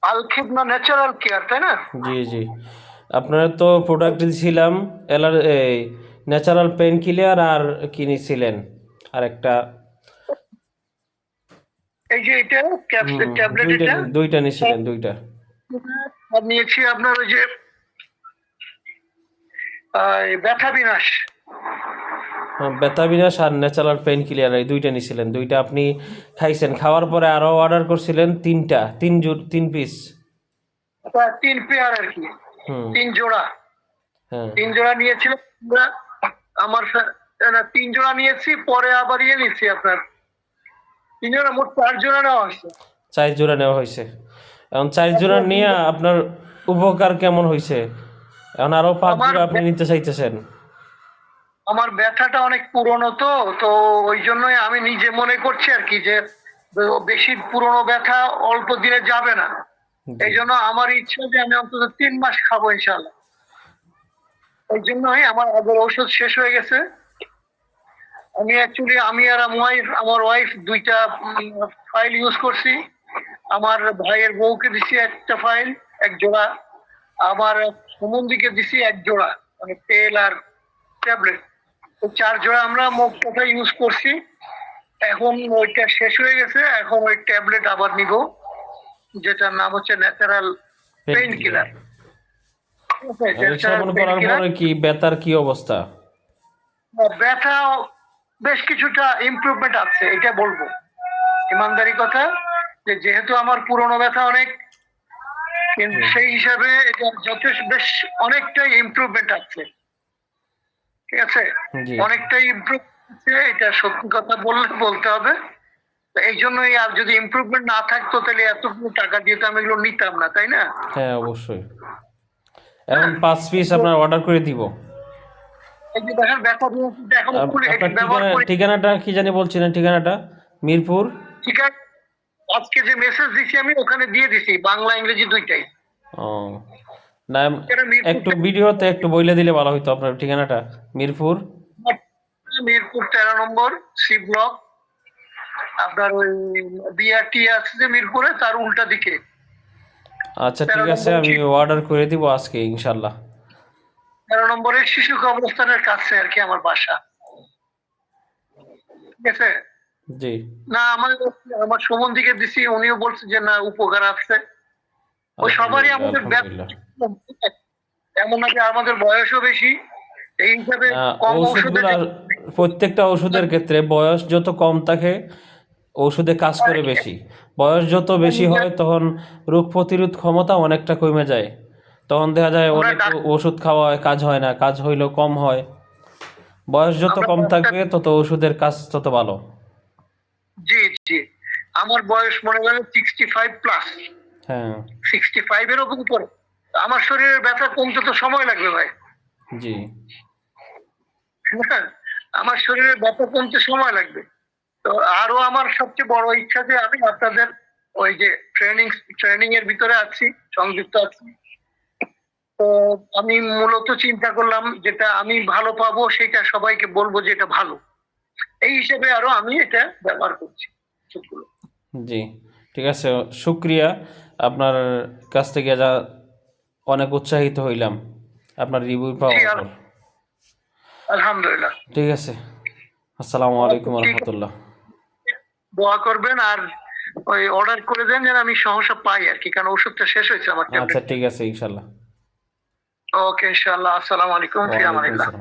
আলখিদমা natural care, তাই না? জি জি, আপনারা তো প্রোডাক্ট দিয়েছিলাম এই ন্যাচারাল পেন কিলার আর কি নিয়েছিলেন আরেকটা? এই যে এটা ট্যাবলেট, দুইটা এটা দুইটা নিয়েছিলেন, দুইটা। আর নিয়েছি আপনার ওই যে ব্যথা বিনাশ। ব্যথা বিনাশ আর ন্যাচারাল পেন কিলার, এই দুইটা নিয়েছিলেন, দুইটা আপনি খাইছেন। খাওয়ার পরে আরো অর্ডার করছিলেন তিনটা, 3 পিস। 3 পেয়ার আর কি, হুম। 3 জোড়া। হ্যাঁ 3 জোড়া নিয়েছিলাম আমরা। আমার 3 জোড়া নিয়েছি, পরে আবার নিয়েছি আপনার 3 জোড়া, মোট 4 জোড়া নেওয়া হয়েছে। 4 জোড়া নেওয়া হয়েছে। এখন 4 জোড়া নিয়ে আপনার উপকার কেমন হয়েছে? এখন আরো 5 জোড়া আপনি নিতে চাইতেছেন? আমার ব্যথাটা অনেক পুরনো, তো তো ওই জন্যই আমি নিজে মনে করছি আর কি যে বেশি পুরনো ব্যথা অল্প দিনে যাবে না। এই জন্য আমার ইচ্ছা যে আমি অন্তত 3 মাস খাবো ইনশাল্লাহ। এই জন্যই আমার আগের ঔষধ শেষ হয়ে গেছে। আমি আর আমার ওয়াইফ 2টা ফাইল ইউজ করছি। আমার ভাইয়ের বউকে দিছি একটা ফাইল, 1 জোড়া। আমার সম্বন্ধীকে দিছি 1 জোড়া, মানে তেল আর ট্যাবলেট। 4 জোড়া আমরা মোট কথা ইউজ করছি। এখন ওইটা শেষ হয়ে গেছে, এখন ওই ট্যাবলেট আবার নিব, যেটার নাম হচ্ছে ন্যাচারাল পেইন কিলার। সেবন করার পরে কি ব্যথার কি অবস্থা? ব্যথা বেশ কিছুটা ইমপ্রুভমেন্ট আছে, এটা বলবো ইমানদারি কথা, যে যেহেতু আমার পুরনো ব্যথা অনেক, কিন্তু সেই হিসাবে এটা যথেষ্ট বেশ অনেকটাই ইমপ্রুভমেন্ট আছে। ঠিক আছে, অনেকটাই ইমপ্রুভ আছে, এটা সত্যি কথা বলতে হবে। এই জন্যই, আর যদি ইমপ্রুভমেন্ট না থাকতো তাহলে এতগুলো টাকা দিয়ে তো আমি এগুলো নিতাম না, তাই না? হ্যাঁ অবশ্যই। এখন 5 পিস আপনার অর্ডার করে দিব। এই যে দেখেন ব্যথা এখনো খুলে আপনার ব্যবহার করি। ঠিকানাটা কি জানি বলছিলেন? ঠিকানাটা মিরপুর। ঠিক আছে, আজকে যে মেসেজ দিছি আমি ওখানে দিয়ে দিছি, বাংলা ইংরেজি দুইটাই। ও না, একটু ভিডিওতে একটু বইলে দিলে ভালো হইতো আপনার ঠিকানাটা। Mirpur 13 number C block. আপনার ওই বিআরটি আছে যে মিরপুরে, তার উল্টা দিকে। আচ্ছা ঠিক আছে, আমি অর্ডার করে দিব আজকে ইনশাল্লাহ। 13 নম্বরের শিশু কবরস্থানের কাছে আর কি আমার বাসা। ঠিক আছে। জি না, আমার সম্বন্ধীকে দিছি, উনিও বলছে যে না, উপকার আছে। ওই সবারই আমাদের এমন না যে আমাদের বয়সও বেশি, এই হিসাবে কম ঔষধে। প্রত্যেকটা ওষুধের ক্ষেত্রে বয়স যত কম থাকে ওষুধে কাজ করে বেশি। বয়স যত বেশি হয় তখন রোগ প্রতিরোধ ক্ষমতা অনেকটা কমে যায়, তখন দেখা যায় অনেক ওষুধ খাওয়া হয়, কাজ হয় না, কাজ হইলেও কম হয়। বয়স যত কম থাকবে তত ওষুধের কাজ তত ভালো। জি জি, আমার বয়স মনে করেন 65+। হ্যাঁ 65 এর উপরে। আমার শরীরের ব্যথা কমতে তো সময় লাগবে ভাই। জি, আমার শরীরের ব্যথা কমতে সময় লাগবে। তো আরো আমার সবচেয়ে বড় ইচ্ছা যে আমি আপনাদের ওই যে ট্রেনিং এর ভিতরে আছি, সংযুক্ত আছি। তো আমি মূলত চিন্তা করলাম যেটা আমি ভালো পাবো সেটা সবাইকে বলবো যে এটা ভালো। এই হিসেবে আরো আমি এটা ব্যবহার করছি। জি ঠিক আছে, শুক্রিয়া। আপনার কাছ থেকে যা অনেক উৎসাহিত হইলাম আপনার রিভিউ পাওয়ার পর। আলহামদুলিল্লাহ। ঠিক আছে, আসসালামু আলাইকুম রহমতুল্লাহ। দোয়া করবেন, আর ওই অর্ডার করে দেন যেন আমি সহসা পাই আর কি, কারণ ওষুধটা শেষ হয়েছে আমার। আচ্ছা ঠিক আছে ইনশাল্লাহ। ওকে ইনশাআল্লাহ। আসসালামু আলাইকুম। ফি আমানিল্লাহ।